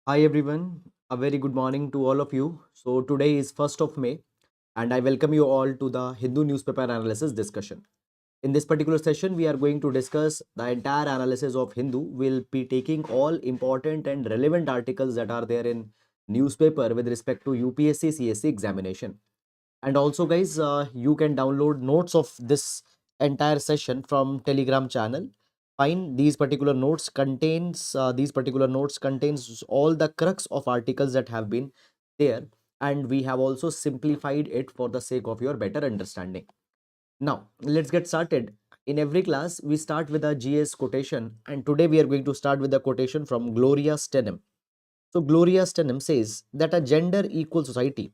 Hi everyone, a very good morning to all of you. So today is 1st of May and I welcome you all to the Hindu newspaper analysis discussion. In this particular session, we are going to discuss the entire analysis of Hindu. We'll be taking all important and relevant articles that are there in newspaper with respect to UPSC CSE examination. And also guys, you can download notes of this entire session from Telegram channel. Fine, these particular notes contains all the crux of articles that have been there, and we have also simplified it for the sake of your better understanding. Now let's get started. In every class we start with a GS quotation, and today we are going to start with a quotation from Gloria Steinem. So Gloria Steinem says that a gender equal society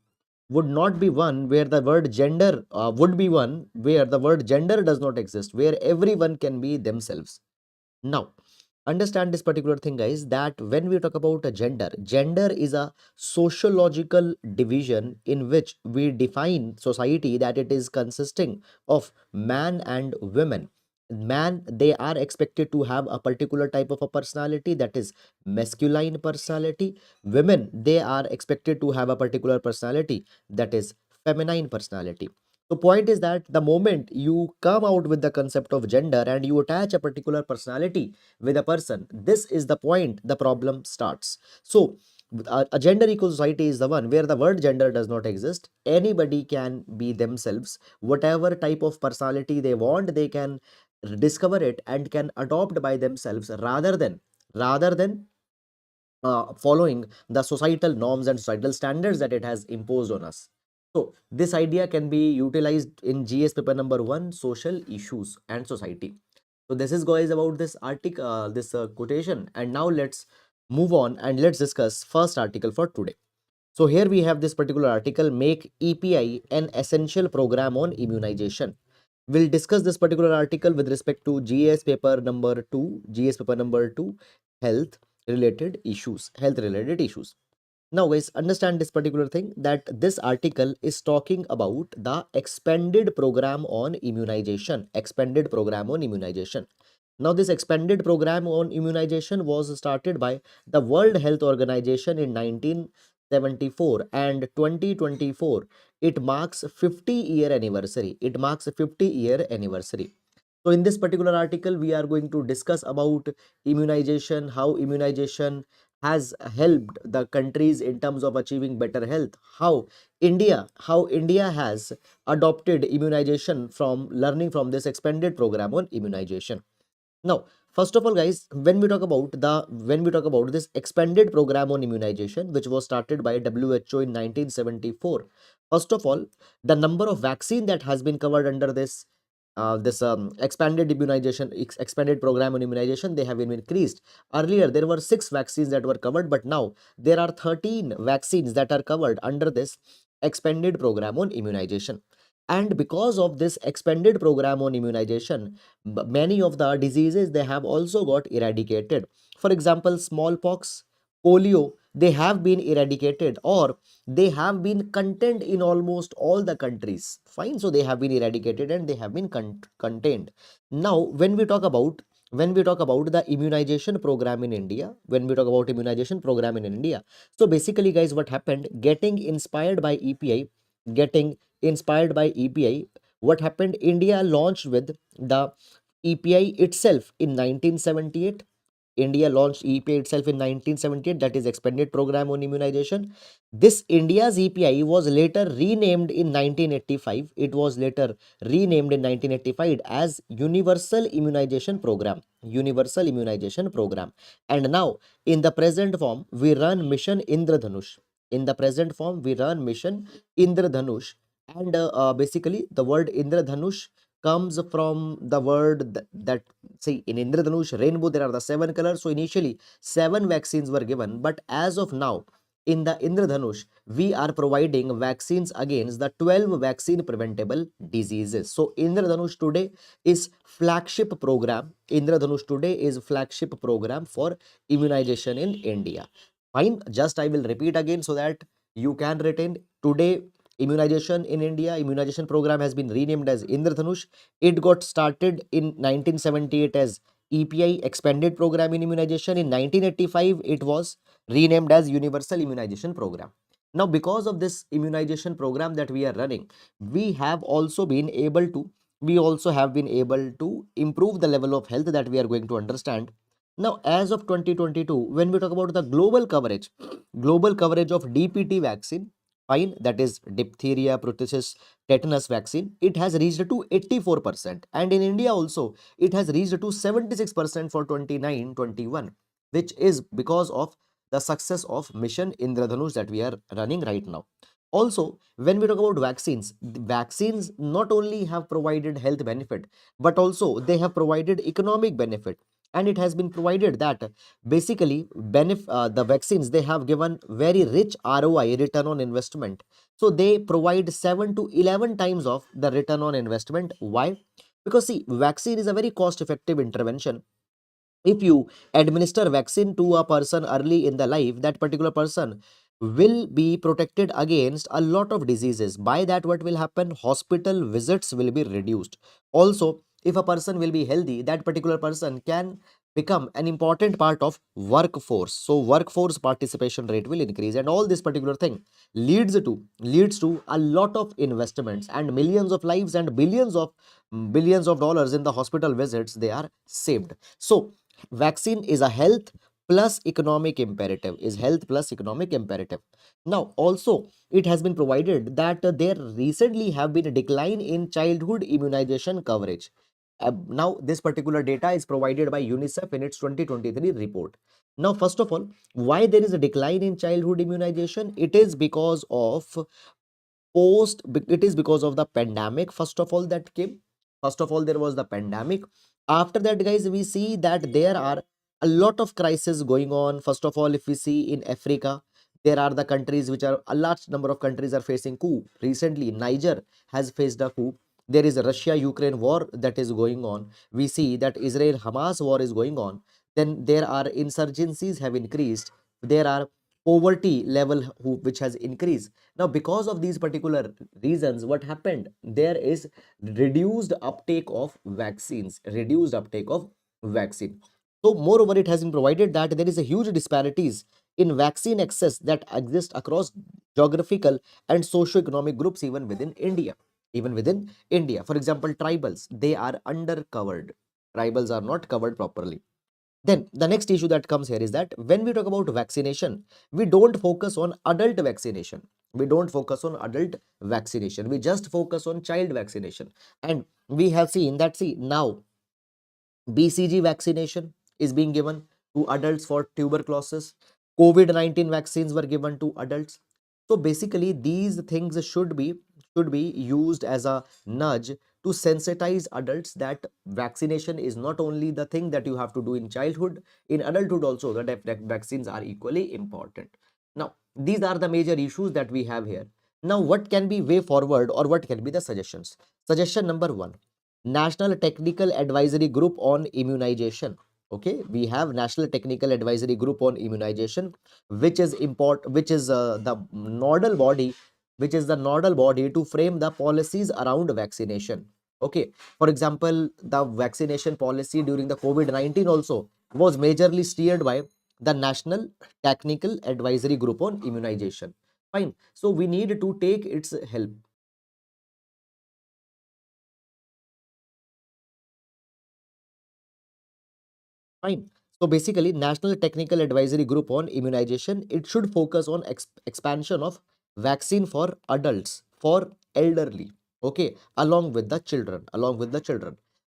would not be one where the word gender would be one where the word gender does not exist, where everyone can be themselves. Now, understand this particular thing, guys, that when we talk about a gender is a sociological division in which we define society that it is consisting of man and women. Man, they are expected to have a particular type of a personality, that is masculine personality. Women, they are expected to have a particular personality, that is feminine personality. The point is that the moment you come out with the concept of gender and you attach a particular personality with a person, this is the point the problem starts. So, a gender equal society is the one where the word gender does not exist. Anybody can be themselves. Whatever type of personality they want, they can discover it and can adopt by themselves rather than following the societal norms and societal standards that it has imposed on us. So this idea can be utilized in GS paper number 1, social issues and society. So this is guys about this article, this quotation, and now let's move on and let's discuss first article for today. So here we have this particular article, make EPI an essential program on immunization. We'll discuss this particular article with respect to GS paper number 2, health health related issues. Now guys, understand this particular thing, that this article is talking about the expanded program on immunization. Now this expanded program on immunization was started by the World Health Organization in 1974, and 2024 it marks 50-year anniversary. So in this particular article we are going to discuss about immunization, how immunization has helped the countries in terms of achieving better health, how India has adopted immunization from learning from this expanded program on immunization. Now, first of all, guys, when we talk about this expanded program on immunization, which was started by WHO in 1974, first of all, the number of vaccine that has been covered under this expanded program on immunization, they have been increased. Earlier there were 6 vaccines that were covered, but now there are 13 vaccines that are covered under this expanded program on immunization. And because of this expanded program on immunization, many of the diseases, they have also got eradicated. For example, smallpox, polio, they have been eradicated, or they have been contained in almost all the countries. Fine, so they have been eradicated and they have been contained. Now when we talk about the immunization program in India, so basically guys, what happened, getting inspired by EPI, what happened, India launched with the EPI itself in 1978. India launched EPI itself in 1978, that is expanded program on immunization. This India's EPI was later renamed in 1985. It was later renamed in 1985 as Universal Immunization Program. And now, in the present form, we run Mission Indradhanush. And basically, the word Indradhanush comes from the word that see, in Indradhanush rainbow there are the 7 colors. So initially 7 vaccines were given, but as of now in the Indradhanush we are providing vaccines against the 12 vaccine preventable diseases. So Indradhanush today is flagship program for immunization in India. Fine, just I will repeat again so that you can retain. Today immunization program has been renamed as Indradhanush. It got started in 1978 as EPI expanded program in immunization. In 1985, it was renamed as Universal Immunization Program. Now, because of this immunization program that we are running, we have also been able to improve the level of health that we are going to understand. Now, as of 2022, when we talk about the global coverage of DPT vaccine, fine, that is diphtheria, pertussis, tetanus vaccine, it has reached to 84%. And in India also, it has reached to 76% for 29-21, which is because of the success of mission Indradhanush that we are running right now. Also, when we talk about vaccines, the vaccines not only have provided health benefit, but also they have provided economic benefit. And it has been provided that basically the vaccines, they have given very rich ROI, return on investment. So they provide 7 to 11 times of the return on investment. Why? Because see, vaccine is a very cost effective intervention. If you administer vaccine to a person early in the life, that particular person will be protected against a lot of diseases. By that, what will happen? Hospital visits will be reduced. Also, if a person will be healthy, that particular person can become an important part of workforce. So workforce participation rate will increase, and all this particular thing leads to a lot of investments and millions of lives and billions of dollars in the hospital visits they are saved. So vaccine is a health plus economic imperative, is health plus economic imperative. Now also, it has been provided that there recently have been a decline in childhood immunization coverage. Now this particular data is provided by UNICEF in its 2023 report. Now first of all, why there is a decline in childhood immunization? It is because of it is because of the pandemic. First of all, that came first of all there was the pandemic. After that, guys, we see that there are a lot of crises going on. First of all, if we see in Africa, there are the countries which are a large number of countries are facing coup. Recently Niger has faced a coup. There is a Russia Ukraine war that is going on. We see that Israel Hamas war is going on. Then there are insurgencies have increased. There are poverty level which has increased. Now, because of these particular reasons, what happened? There is reduced uptake of vaccines, reduced uptake of vaccine. So, moreover, it has been provided that there is a huge disparities in vaccine access that exist across geographical and socio-economic groups, even within India. Even within India, for example, tribals, they are undercovered. Tribals are not covered properly. Then the next issue that comes here is that when we talk about vaccination, we don't focus on adult vaccination. We don't focus on adult vaccination. We just focus on child vaccination. And we have seen that, see, now BCG vaccination is being given to adults for tuberculosis. COVID-19 vaccines were given to adults. So basically, these things should be used as a nudge to sensitize adults that vaccination is not only the thing that you have to do in childhood, in adulthood also, that vaccines are equally important. Now, these are the major issues that we have here. Now, what can be way forward, or what can be the suggestions? Suggestion number one: National Technical Advisory Group on Immunization. Okay, we have National Technical Advisory Group on Immunization, which is the nodal body to frame the policies around vaccination. Okay, for example, the vaccination policy during the COVID-19 also was majorly steered by the National Technical Advisory Group on Immunization. Fine. So we need to take its help. Fine. So basically, National Technical Advisory Group on Immunization, it should focus on expansion of vaccine for adults, for elderly, okay, along with the children.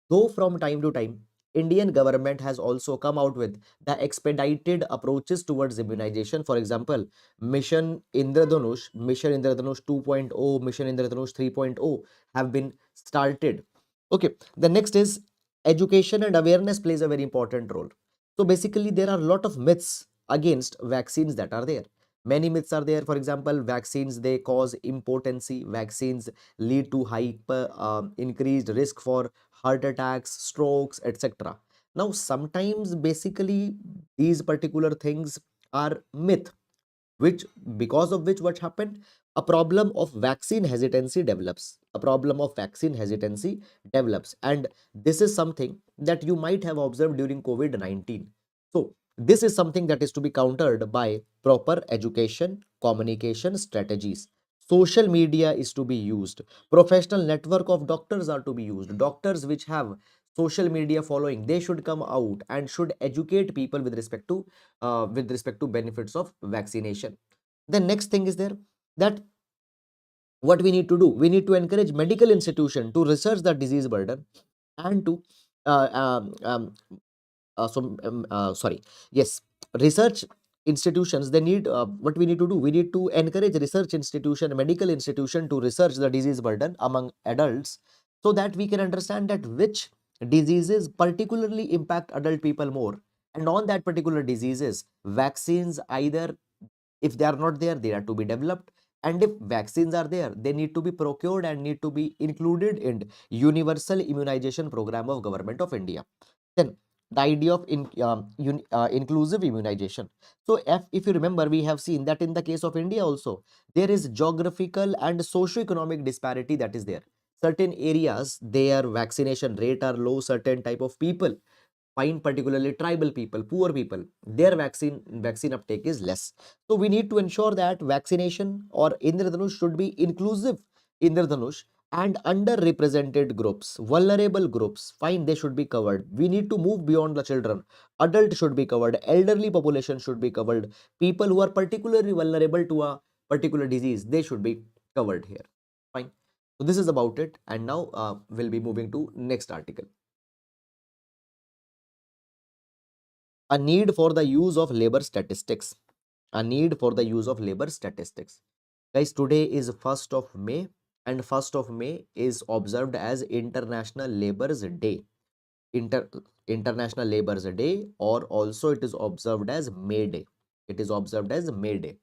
Though from time to time, Indian government has also come out with the expedited approaches towards immunization. For example, Mission Indradhanush 2.0, Mission Indradhanush 3.0 have been started. Okay, the next is education and awareness plays a very important role. So basically, there are a lot of myths against vaccines that are there. Many myths are there. For example, vaccines, they cause impotency. Vaccines lead to increased risk for heart attacks, strokes, etc. Now, sometimes basically these particular things are myth, which because of which what happened? a problem of vaccine hesitancy develops. A problem of vaccine hesitancy develops. And this is something that you might have observed during COVID-19. So, this is something that is to be countered by proper education, communication strategies. Social media is to be used. Professional network of doctors are to be used. Doctors which have social media following, they should come out and should educate people with respect to benefits of vaccination. The next thing is there that what we need to do, we need to encourage medical institution to research the disease burden and to uh, um, um, sorry, yes, research institutions, they need, what we need to do, we need to encourage research institution, medical institution to research the disease burden among adults, so that we can understand that which diseases particularly impact adult people more, and on that particular diseases vaccines, either if they are not there, they are to be developed, and if vaccines are there, they need to be procured and need to be included in universal immunization program of government of India. Then the idea of inclusive immunization. So if you remember, we have seen that in the case of India also, there is geographical and socio-economic disparity that is there. Certain areas, their vaccination rate are low, certain type of people, find particularly tribal people, poor people, their vaccine uptake is less. So we need to ensure that vaccination or Indradhanush should be inclusive Indradhanush, and underrepresented groups, vulnerable groups, fine, they should be covered. We need to move beyond the children. Adult should be covered, elderly population should be covered, people who are particularly vulnerable to a particular disease, they should be covered here. Fine. So this is about it, and now we'll be moving to next article. A need for the use of labor statistics. A need for the use of labor statistics. Guys, today is 1st of May, and 1st of May is observed as International Labor's Day. Inter International Labor's Day, or also it is observed as May Day. It is observed as May Day.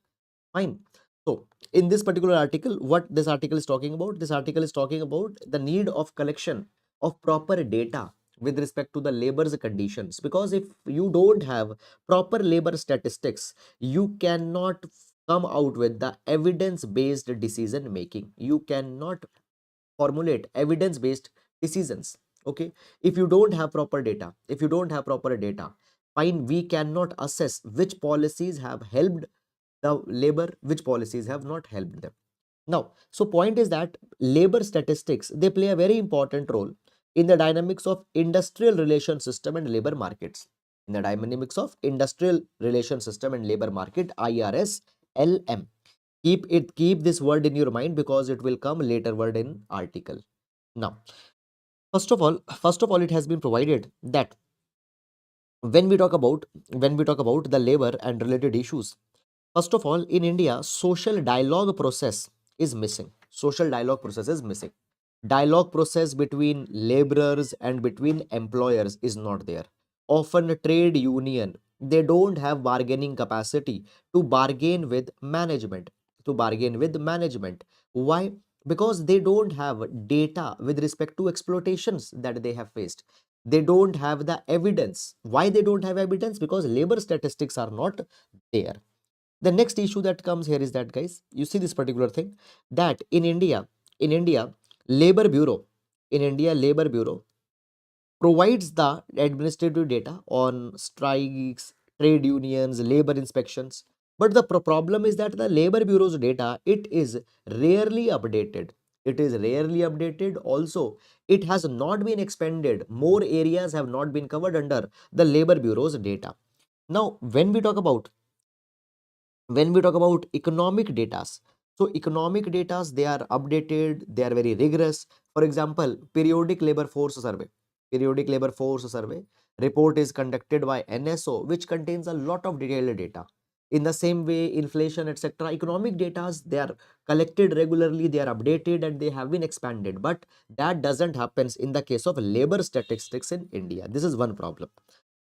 Fine. So, in this particular article, what this article is talking about? This article is talking about the need of collection of proper data with respect to the labor's conditions. Because if you don't have proper labor statistics, you cannot come out with the evidence-based decision making. You cannot formulate evidence-based decisions. Okay. If you don't have proper data, fine, we cannot assess which policies have helped the labor, which policies have not helped them. Now, so point is that labor statistics, they play a very important role in the dynamics of industrial relation system and labor markets. In the dynamics of industrial relation system and labor market, IRS, LM. Keep this word in your mind because it will come later word in article. Now, first of all, it has been provided that when we talk about the labor and related issues, first of all, in India, social dialogue process is missing. Social dialogue process is missing. Dialogue process between laborers and between employers is not there. Often trade union, they don't have bargaining capacity to bargain with management. Why? Because they don't have data with respect to exploitations that they have faced. They don't have the evidence. Why they don't have evidence? Because labor statistics are not there. The next issue that comes here is that, guys, you see this particular thing, that in India, labor bureau labor bureau provides the administrative data on strikes, trade unions, labor inspections, but the problem is that the labor bureau's data, it is rarely updated. Also, it has not been expanded. More areas have not been covered under the labor bureau's data. Now, when we talk about economic data, so economic data, they are updated, they are very rigorous. For example, periodic labor force survey report is conducted by NSO, which contains a lot of detailed data. In the same way, inflation, etc., economic data, they are collected regularly, they are updated, and they have been expanded, but that doesn't happen in the case of labor statistics in India. This is one problem.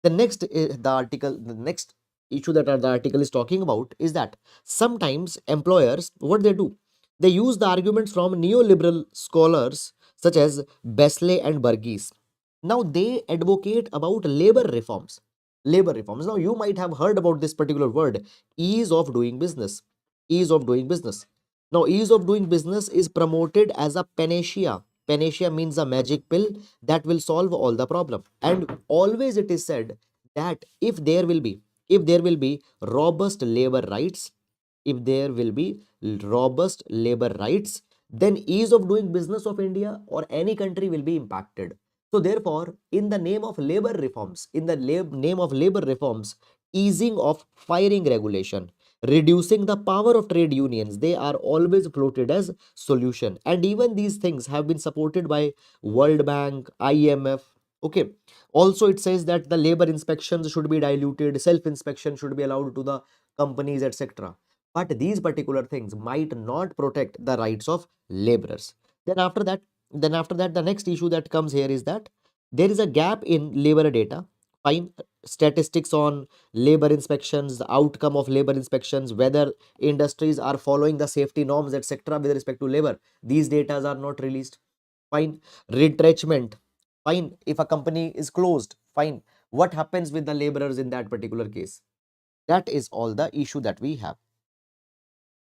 The next issue that the article is talking about is that sometimes employers, what they do, they use the arguments from neoliberal scholars such as Besley and Burgess. Now they advocate about labor reforms. Now you might have heard about this particular word, ease of doing business. Now, ease of doing business is promoted as a panacea. Panacea means a magic pill that will solve all the problem. And always it is said that if there will be robust labor rights, if there will be robust labor rights, then ease of doing business of India or any country will be impacted. So therefore, in the name of labor reforms, name of labor reforms, easing of firing regulation, reducing the power of trade unions, they are always floated as solution. And even these things have been supported by World Bank, IMF. Okay. Also, it says that the labor inspections should be diluted, self inspection should be allowed to the companies, etc. But these particular things might not protect the rights of laborers. Then after that, the next issue that comes here is that there is a gap in labor data. Fine, statistics on labor inspections, the outcome of labor inspections, whether industries are following the safety norms, etc., with respect to labor. These data are not released. Fine, retrenchment. Fine, if a company is closed, fine. What happens with the laborers in that particular case? That is all the issue that we have.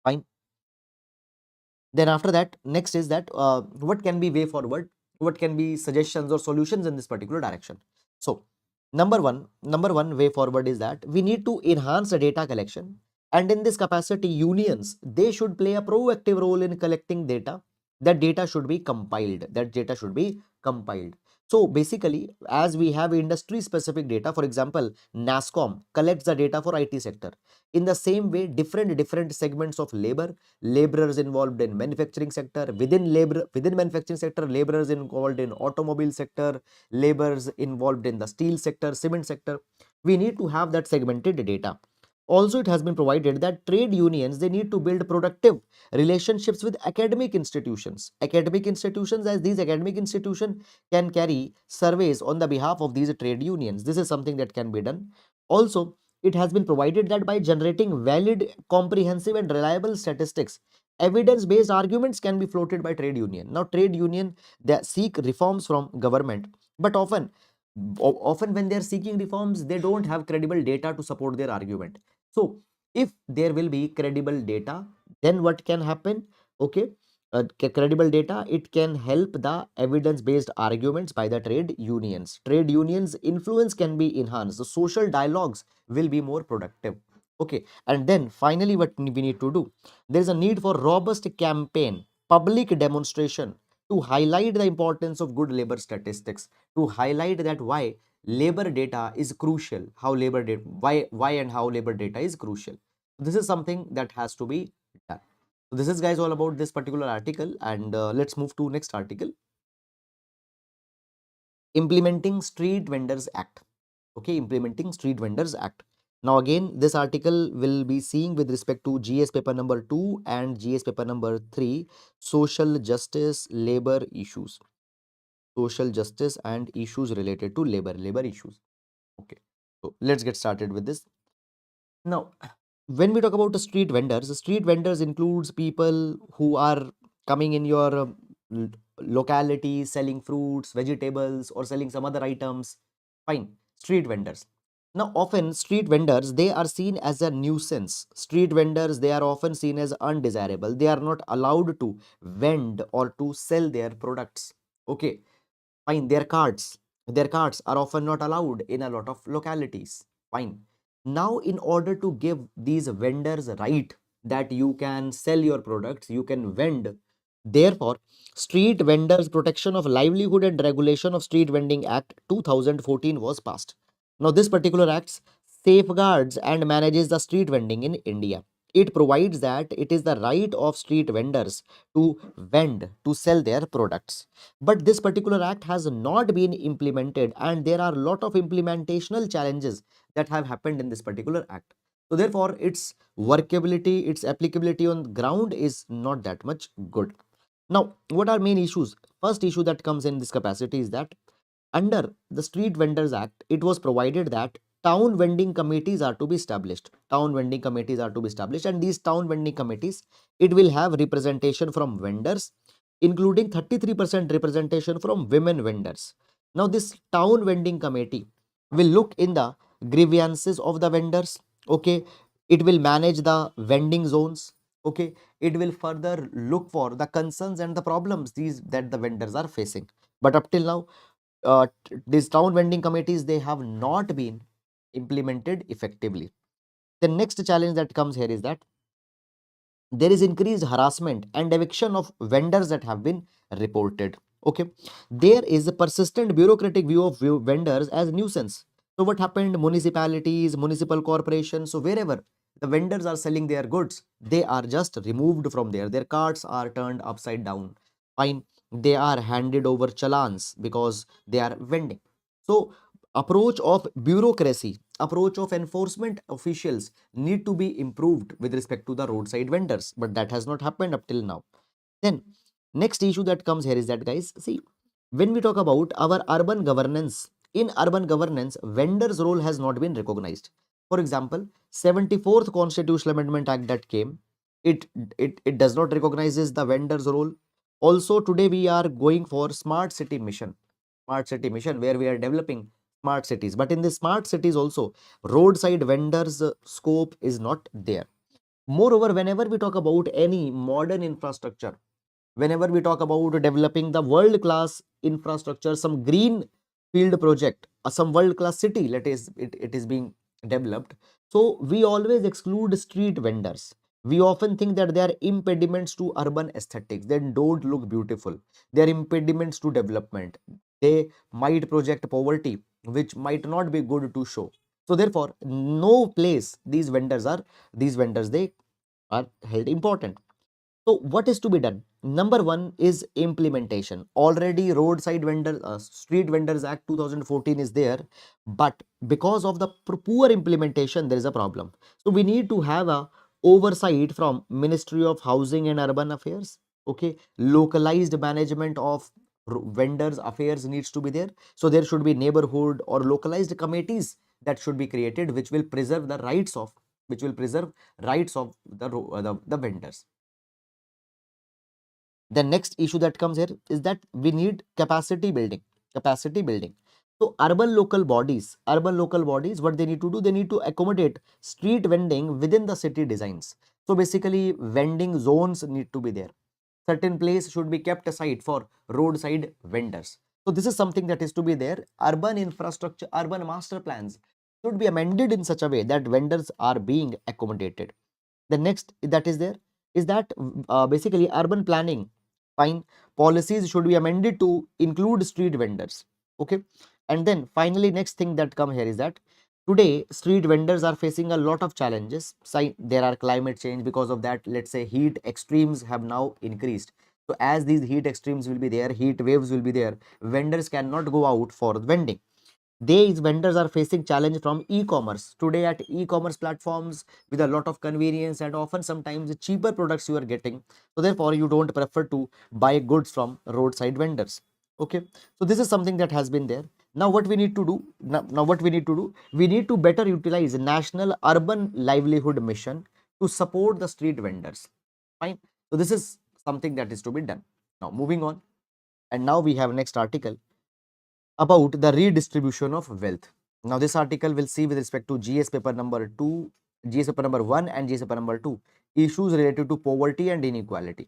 Fine. Then after that, next is that what can be way forward, what can be suggestions or solutions in this particular direction. So number one way forward is that we need to enhance the data collection, and in this capacity unions, they should play a proactive role in collecting data. That data should be compiled. So basically, as we have industry specific data, for example, NASCOM collects the data for IT sector. In the same way, different segments of laborers involved in manufacturing sector, within manufacturing sector, laborers involved in automobile sector, laborers involved in the steel sector, cement sector. We need to have that segmented data. Also, it has been provided that trade unions, they need to build productive relationships with academic institutions, as these academic institutions can carry surveys on the behalf of these trade unions. This is something that can be done. Also, it has been provided that by generating valid, comprehensive, and reliable statistics, evidence-based arguments can be floated by trade union. Now, trade union, they seek reforms from government, but often when they are seeking reforms, they don't have credible data to support their argument. So, if there will be credible data, then what can happen? Okay, credible data, it can help the evidence-based arguments by the trade unions. Trade unions' influence can be enhanced. The social dialogues will be more productive. Okay, and then finally, what we need to do? There is a need for robust campaign, public demonstration to highlight the importance of good labor statistics, to highlight that why labor data is crucial, how labor data, why and how labor data is crucial. This is something that has to be done. So this is guys all about this particular article, and let's move to next article. Implementing Street Vendors Act. Okay, Implementing Street Vendors Act. Now again, this article will be seeing with respect to GS paper number 2 and GS paper number 3, social justice, labor issues. Social justice and issues related to labor issues. Okay, so let's get started with this. Now, when we talk about the street vendors includes people who are coming in your l- locality selling fruits, vegetables, or selling some other items. Fine, street vendors. Now, often street vendors, they are seen as a nuisance. Street vendors, they are often seen as undesirable. They are not allowed to vend or to sell their products. Okay, fine, their carts are often not allowed in a lot of localities. Fine. Now, in order to give these vendors right that you can sell your products, you can vend. Therefore, Street Vendors Protection of Livelihood and Regulation of Street Vending Act 2014 was passed. Now, this particular act safeguards and manages the street vending in India. It provides that it is the right of street vendors to vend, to sell their products. But this particular act has not been implemented, and there are a lot of implementational challenges that have happened in this particular act. So therefore, its workability, its applicability on the ground is not that much good. Now, what are main issues? First issue that comes in this capacity is that under the Street Vendors Act, it was provided that town vending committees are to be established. Town vending committees are to be established, and these town vending committees, it will have representation from vendors, including 33% representation from women vendors. Now, this town vending committee will look in the grievances of the vendors. Okay, it will manage the vending zones. Okay, it will further look for the concerns and the problems these that the vendors are facing. But up till now, these town vending committees, they have not been implemented effectively. The next challenge that comes here is that there is increased harassment and eviction of vendors that have been reported. Okay, there is a persistent bureaucratic view of vendors as nuisance. So what happened, municipalities, municipal corporations, so wherever the vendors are selling their goods, they are just removed from there, their carts are turned upside down. Fine, they are handed over challans because they are vending. So approach of bureaucracy, approach of enforcement officials need to be improved with respect to the roadside vendors, but that has not happened up till now. Then next issue that comes here is that, guys, see, when we talk about our urban governance, in urban governance vendors role has not been recognized. For example, 74th constitutional amendment act that came, it it does not recognizes the vendors role. Also today we are going for smart city mission where we are developing smart cities, but in the smart cities also roadside vendors scope is not there. Moreover, whenever we talk about any modern infrastructure, whenever we talk about developing the world class infrastructure, some green field project, some world class city, it is being developed, so we always exclude street vendors. We often think that they are impediments to urban aesthetics, they don't look beautiful, they are impediments to development, they might project poverty which might not be good to show. So therefore no place these vendors they are held important. So what is to be done? Number one is implementation. Already roadside vendor, street vendors act 2014 is there, but because of the poor implementation, there is a problem. So we need to have a oversight from Ministry of Housing and Urban Affairs. Okay, localized management of vendors affairs needs to be there. So there should be neighborhood or localized committees that should be created, which will preserve the rights of the vendors. The next issue that comes here is that we need capacity building. So urban local bodies, what they need to do, they need to accommodate street vending within the city designs. So basically vending zones need to be there, certain place should be kept aside for roadside vendors. So this is something that is to be there. Urban infrastructure, urban master plans should be amended in such a way that vendors are being accommodated. The next that is there is that basically urban planning, fine, policies should be amended to include street vendors. Okay, and then finally next thing that come here is that today street vendors are facing a lot of challenges. There are climate change, because of that, let's say heat extremes have now increased. So as these heat extremes will be there, heat waves will be there, vendors cannot go out for vending. These vendors are facing challenge from e-commerce. Today at e-commerce platforms with a lot of convenience and often sometimes cheaper products you are getting. So therefore you don't prefer to buy goods from roadside vendors. Okay. So this is something that has been there. Now what we need to do, we need to better utilize National Urban Livelihood Mission to support the street vendors. Fine. So this is something that is to be done. Now moving on. And now we have next article about the redistribution of wealth. Now, this article will see with respect to GS paper number 2, GS paper number 1 and GS paper number 2, issues related to poverty and inequality.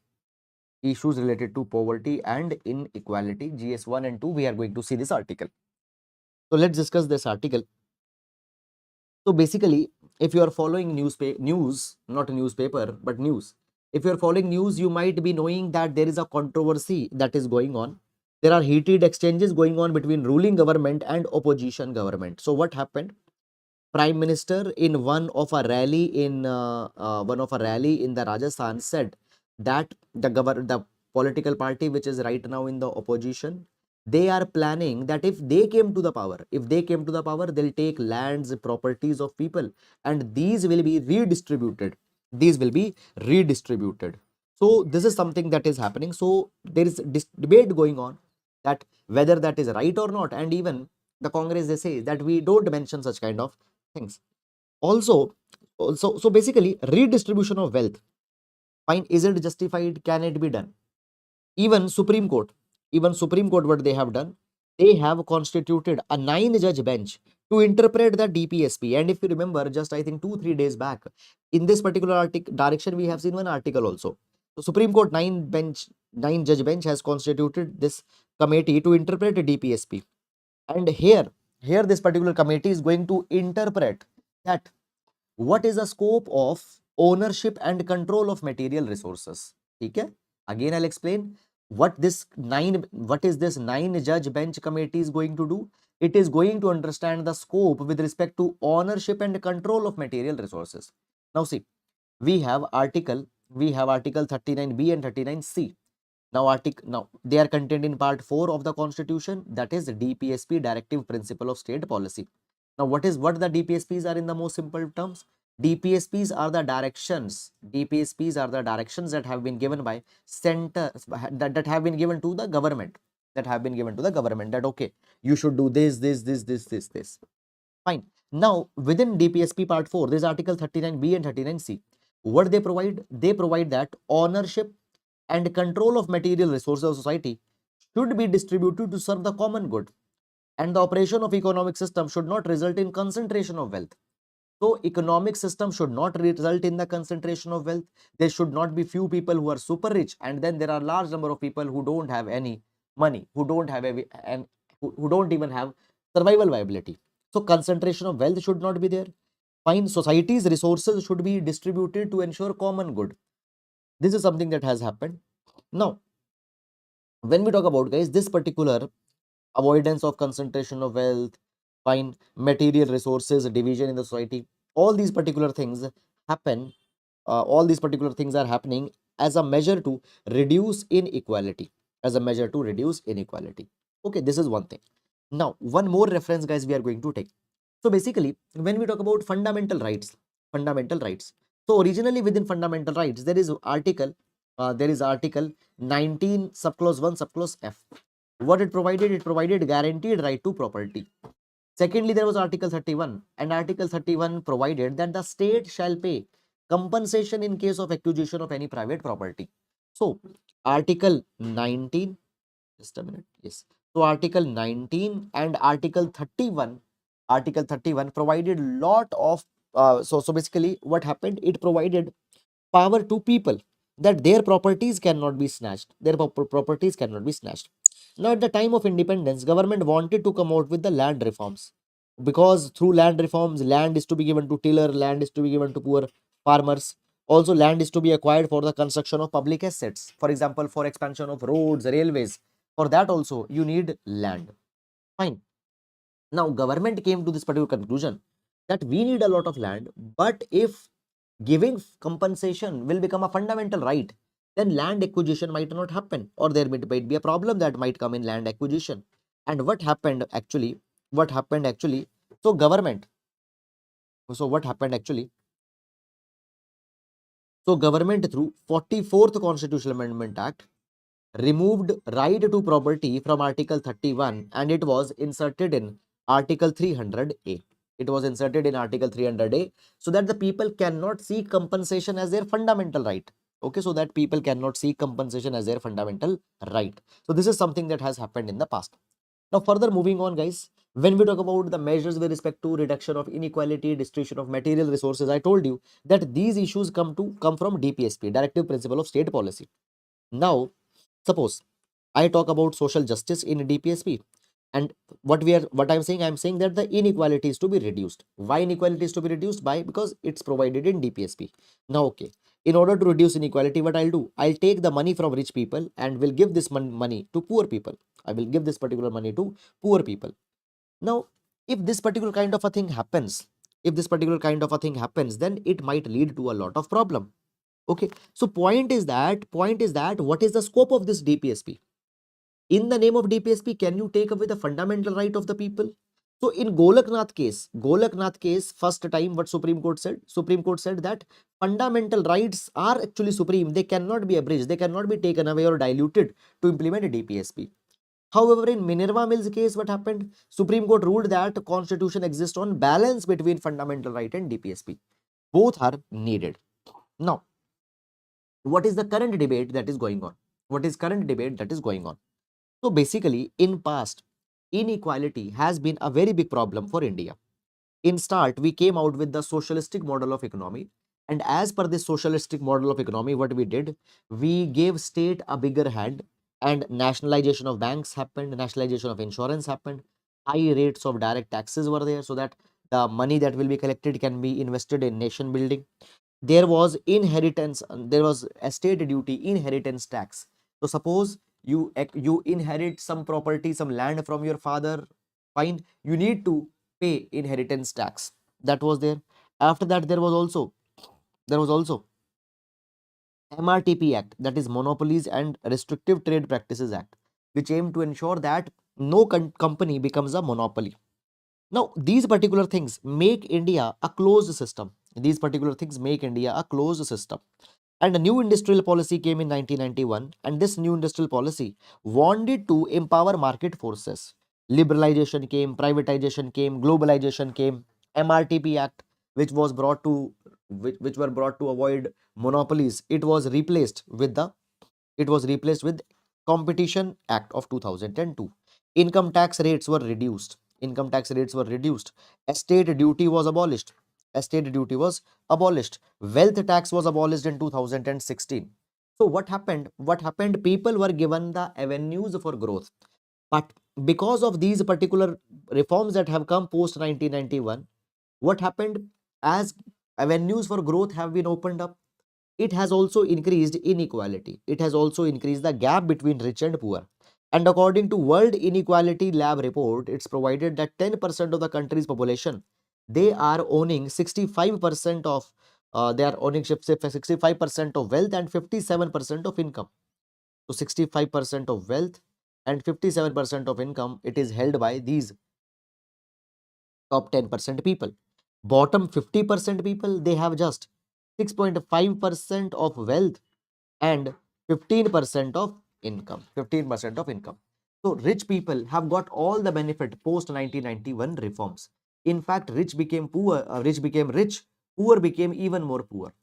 Issues related to poverty and inequality, GS 1 and 2, we are going to see this article. So, let's discuss this article. So, basically, if you are following news, not a newspaper, but news. If you are following news, you might be knowing that there is a controversy that is going on. There are heated exchanges going on between ruling government and opposition government. So what happened? Prime Minister in one of a rally in the Rajasthan said that the political party which is right now in the opposition, they are planning that if they came to the power, they'll take lands, properties of people, and these will be redistributed. These will be redistributed. So this is something that is happening. So there is debate going on that whether that is right or not, and even the Congress, they say that we don't mention such kind of things. Also, basically redistribution of wealth, fine, is it justified, can it be done? Even Supreme Court, what they have done, they have constituted a 9 judge bench to interpret the DPSP. And if you remember, just I think 2-3 days back, in this particular article direction, we have seen one article also. So Supreme Court nine judge bench has constituted this committee to interpret the DPSP. And here this particular committee is going to interpret that what is the scope of ownership and control of material resources. Okay, again I'll explain what is this 9 judge bench committee is going to do. It is going to understand the scope with respect to ownership and control of material resources. Now see, we have article 39b and 39c. Now they are contained in part 4 of the constitution, that is DPSP, directive principle of state policy. Now what the DPSPs are in the most simple terms? DPSPs are the directions. DPSPs are the directions that have been given by center, that have been given to the government. That okay, you should do this. Fine. Now within DPSP part 4, this article 39b and 39c. What they provide? They provide that ownership and control of material resources of society should be distributed to serve the common good, and the operation of economic system should not result in concentration of wealth. So economic system should not result in the concentration of wealth. There should not be few people who are super rich and then there are large number of people who don't have any money, who don't have and who don't even have survival viability. So concentration of wealth should not be there. Fine. Society's resources should be distributed to ensure common good. This is something that has happened. Now, when we talk about, guys, this particular avoidance of concentration of wealth, fine, material resources, division in the society, all these particular things happen, all these particular things are happening as a measure to reduce inequality, Okay, this is one thing. Now, one more reference, guys, we are going to take. So basically, when we talk about fundamental rights. So originally within fundamental rights, there is article 19 subclause 1 subclause F. What it provided? It provided guaranteed right to property. Secondly, there was article 31, and article 31 provided that the state shall pay compensation in case of acquisition of any private property. So article 19, just a minute, yes. So article 19 and article 31 provided lot of so basically what happened, it provided power to people that their properties cannot be snatched. Now at the time of independence, government wanted to come out with the land reforms, because through land reforms, land is to be given to tiller, land is to be given to poor farmers. Also land is to be acquired for the construction of public assets, for example for expansion of roads, railways. For that also you need land. Fine. Now government came to this particular conclusion that we need a lot of land, but if giving compensation will become a fundamental right, then land acquisition might not happen, or there might be a problem that might come in land acquisition. And what happened actually? So government, so what happened actually? So government through 44th Constitutional Amendment Act removed right to property from Article 31 and it was inserted in Article 300A. It was inserted in Article 300A so that the people cannot seek compensation as their fundamental right. Okay, so that people cannot seek compensation as their fundamental right. So this is something that has happened in the past. Now further moving on, guys, when we talk about the measures with respect to reduction of inequality, distribution of material resources, I told you that these issues come from DPSP, Directive Principle of State Policy. Now, suppose I talk about social justice in DPSP, and I'm saying that the inequality is to be reduced. Why inequality is to be reduced? By because it's provided in DPSP. Now, okay, in order to reduce inequality, what I'll do, I'll take the money from rich people and will give this money to poor people. I will give this particular money to poor people. Now, if this particular kind of a thing happens, then it might lead to a lot of problem. Okay, so point is that what is the scope of this DPSP? In the name of DPSP, can you take away the fundamental right of the people? So in Golaknath case, first time what Supreme Court said that fundamental rights are actually supreme. They cannot be abridged. They cannot be taken away or diluted to implement a DPSP. However, in Minerva Mills case, what happened? Supreme Court ruled that constitution exists on balance between fundamental right and DPSP. Both are needed. Now, what is the current debate that is going on? So basically, in past, inequality has been a very big problem for India. In start, we came out with the socialistic model of economy, and as per this socialistic model of economy, what we did, we gave state a bigger hand, and nationalization of banks happened, nationalization of insurance happened, high rates of direct taxes were there, so that the money that will be collected can be invested in nation building. There was inheritance, there was estate duty, inheritance tax. So suppose you inherit some property, some land from your father, fine, you need to pay inheritance tax. That was there. After that, there was also MRTP Act, that is Monopolies and Restrictive Trade Practices Act, which aimed to ensure that no company becomes a monopoly. Now, these particular things make India a closed system. These particular things make India a closed system. And a new industrial policy came in 1991, and this new industrial policy wanted to empower market forces. Liberalization came, privatization came, globalization came, MRTP Act, which was brought to which were brought to avoid monopolies. It was replaced with Competition Act of 2002. Income tax rates were reduced. Income tax rates were reduced. Estate duty was abolished. Estate duty was abolished. Wealth tax was abolished in 2016. So what happened? What happened? People were given the avenues for growth. But because of these particular reforms that have come post 1991, what happened? As avenues for growth have been opened up, it has also increased inequality. It has also increased the gap between rich and poor. And according to World Inequality Lab report, it's provided that 10% of the country's population, they are owning 65% of they are owning 65% of wealth and 57% of income. So 65% of wealth and 57% of income, it is held by these top 10% people. Bottom 50% people, they have just 6.5% of wealth and 15% of income. 15% of income. So rich people have got all the benefit post 1991 reforms. In fact, rich became rich, poor became even more poor.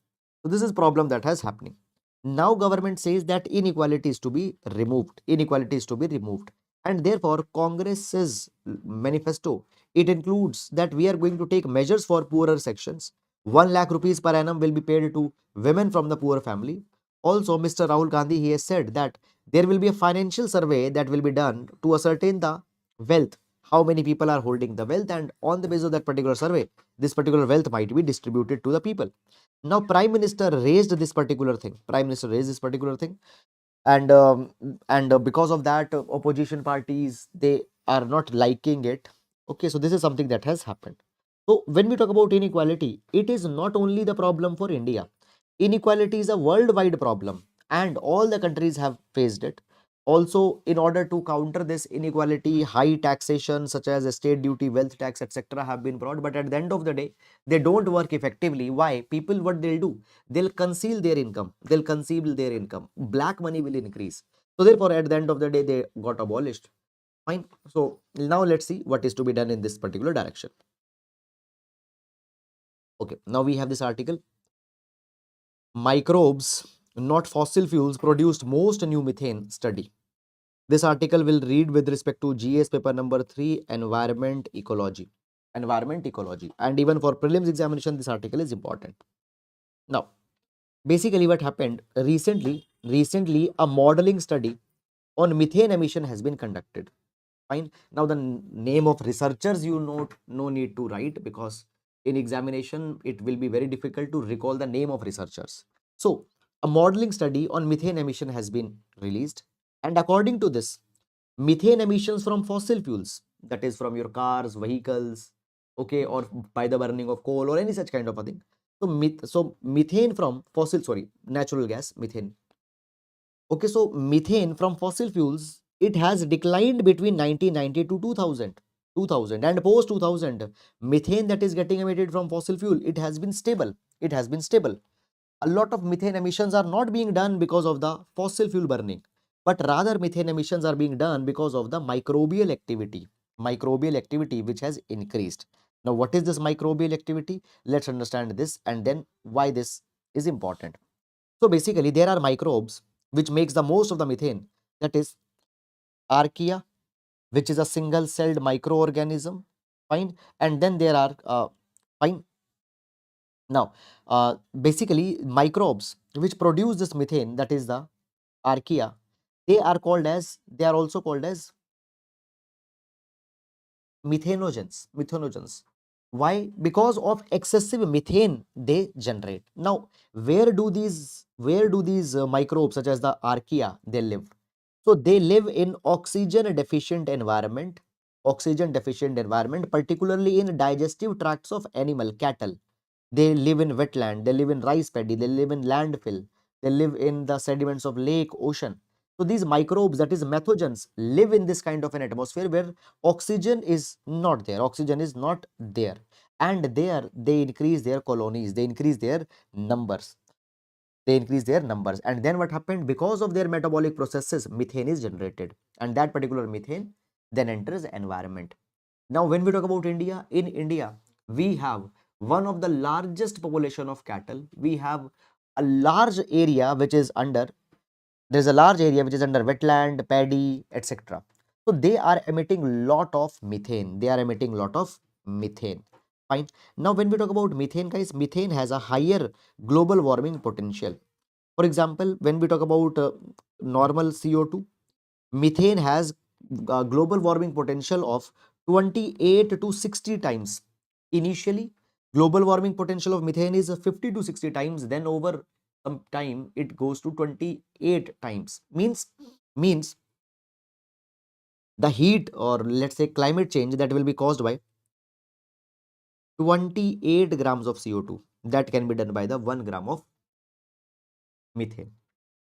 So this is problem that has happening. Now government says that inequality is to be removed. Inequality is to be removed. And therefore, Congress's manifesto, it includes that we are going to take measures for poorer sections. 1 lakh rupees per annum will be paid to women from the poor family. Also, Mr. Rahul Gandhi, he has said that there will be a financial survey that will be done to ascertain the wealth, how many people are holding the wealth, and on the basis of that particular survey, this particular wealth might be distributed to the people. Now, Prime Minister raised this particular thing. Prime Minister raised this particular thing, and because of that, opposition parties, they are not liking it. Okay, so this is something that has happened. So when we talk about inequality, it is not only the problem for India. Inequality is a worldwide problem, and all the countries have faced it. Also, in order to counter this inequality, high taxation such as estate duty, wealth tax, etc., have been brought. But at the end of the day, they don't work effectively. Why? People, what they'll do? They'll conceal their income. They'll conceal their income. Black money will increase. So therefore, at the end of the day, they got abolished. Fine. So now let's see what is to be done in this particular direction. Okay. Now we have this article. Microbes, not fossil fuels, produced most new methane study. This article will read with respect to GS paper number 3, environment ecology. Environment ecology. And even for prelims examination, this article is important. Now, basically what happened recently a modeling study on methane emission has been conducted. Fine. Now the name of researchers, you know, no need to write, because in examination it will be very difficult to recall the name of researchers. So a modeling study on methane emission has been released, and according to this, methane emissions from fossil fuels, that is from your cars, vehicles, okay, or by the burning of coal or any such kind of a thing. So methane from natural gas, methane. Okay, so methane from fossil fuels, it has declined between 1990 to 2000, and post 2000, methane that is getting emitted from fossil fuel, it has been stable. It has been stable. A lot of methane emissions are not being done because of the fossil fuel burning, but rather methane emissions are being done because of the microbial activity which has increased. Now, what is this microbial activity? Let's understand this and then why this is important. So basically, there are microbes which makes the most of the methane, that is archaea, which is a single celled microorganism. Fine. And then there are fine. Now, basically microbes which produce this methane, that is the archaea, they are also called as methanogens. Why? Because of excessive methane they generate. Now, where do these microbes such as the archaea they live? So they live in oxygen deficient environment, particularly in digestive tracts of animal, cattle. They live in wetland, they live in rice paddy, they live in landfill, they live in the sediments of lake, ocean. So these microbes, that is methogens, live in this kind of an atmosphere where oxygen is not there. Oxygen is not there. And there they increase their colonies, they increase their numbers. And then what happened? Because of their metabolic processes, methane is generated. And that particular methane then enters the environment. Now, when we talk about India, in India, we have one of the largest population of cattle. We have a large area which is under, there's a large area which is under wetland, paddy, etc. So they are emitting lot of methane. Fine. Now, when we talk about methane, guys, methane has a higher global warming potential. For example, when we talk about normal CO2, methane has a global warming potential of 28 to 60 times. Initially, global warming potential of methane is 50 to 60 times. Then over some time, it goes to 28 times. Means the heat, or let's say climate change, that will be caused by 28 grams of CO2 that can be done by the 1 gram of methane.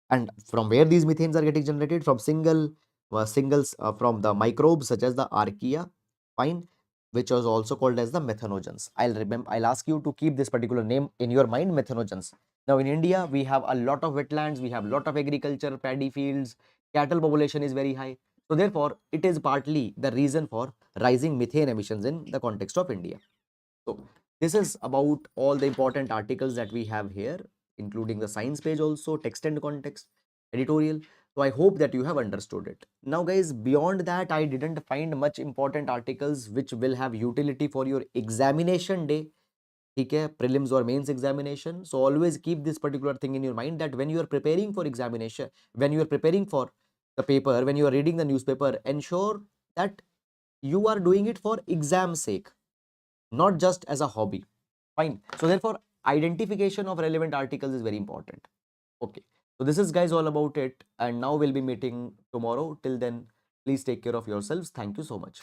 And from where these methanes are getting generated? From singles from the microbes such as the archaea, fine, which was also called as the methanogens. I'll ask you to keep this particular name in your mind, methanogens. Now in India, we have a lot of wetlands, we have a lot of agriculture, paddy fields, cattle population is very high. So therefore, it is partly the reason for rising methane emissions in the context of India. So this is about all the important articles that we have here, including the science page also, text and context, editorial. So I hope that you have understood it. Now guys, beyond that, I didn't find much important articles which will have utility for your examination day. Okay, prelims or mains examination. So always keep this particular thing in your mind, that when you are preparing for examination, when you are preparing for the paper, when you are reading the newspaper, ensure that you are doing it for exam sake, not just as a hobby. Fine. So therefore, identification of relevant articles is very important. Okay. So this is guys all about it. And now we'll be meeting tomorrow. Till then, please take care of yourselves. Thank you so much.